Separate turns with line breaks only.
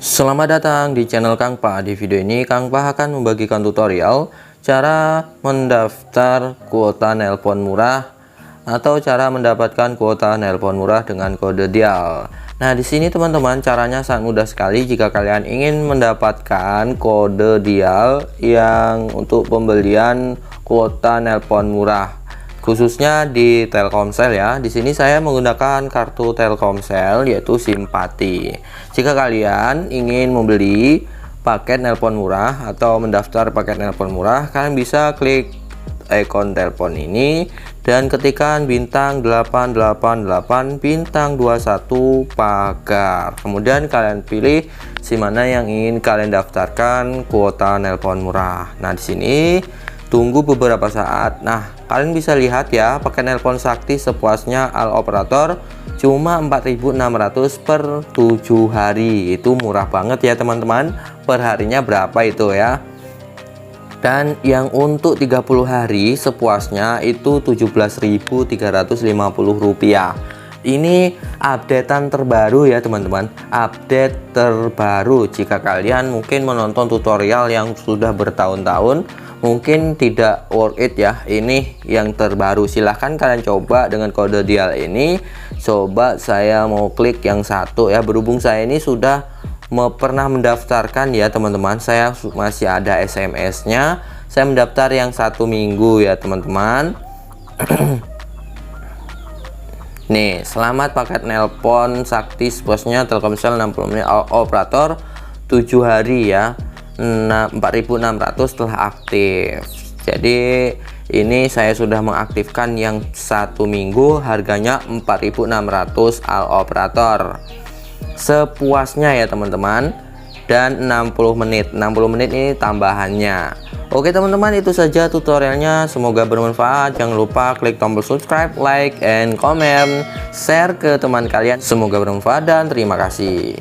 Selamat datang di channel Kang Pa. Di video ini Kang Pa akan membagikan tutorial cara mendaftar kuota nelpon murah atau cara mendapatkan kuota nelpon murah dengan kode dial. Nah, di sini teman-teman caranya sangat mudah sekali jika kalian ingin mendapatkan kode dial yang untuk pembelian kuota nelpon murah. Khususnya di Telkomsel ya. Di sini saya menggunakan kartu Telkomsel yaitu Simpati. Jika kalian ingin membeli paket nelpon murah atau mendaftar paket nelpon murah, kalian bisa klik ikon telepon ini dan ketikkan bintang 888 bintang 21 pagar. Kemudian kalian pilih si mana yang ingin kalian daftarkan kuota nelpon murah. Nah, di sini tunggu beberapa saat. Nah, kalian bisa lihat ya, pakai nelpon sakti sepuasnya al operator cuma 4.600 per 7 hari. Itu murah banget ya teman-teman. Per harinya berapa itu ya? Dan yang untuk 30 hari sepuasnya itu Rp17.350. Ini updatean terbaru ya teman-teman, update terbaru. Jika kalian mungkin menonton tutorial yang sudah bertahun-tahun, mungkin tidak worth it ya. Ini yang terbaru, silahkan kalian coba dengan kode dial ini. Coba saya mau klik yang satu ya, berhubung saya ini sudah pernah mendaftarkan ya teman-teman, saya masih ada SMS-nya. Saya mendaftar yang 1 minggu ya teman-teman. Nih, selamat paket nelpon sakti sepuasnya Telkomsel 60 menit operator 7 hari ya. 4.600 telah aktif. Jadi ini saya sudah mengaktifkan yang 1 minggu, harganya 4.600 al operator sepuasnya ya teman-teman, dan 60 menit ini tambahannya. Oke teman-teman, itu saja tutorialnya, semoga bermanfaat. Jangan lupa klik tombol subscribe, like, and comment, share ke teman kalian. Semoga bermanfaat dan terima kasih.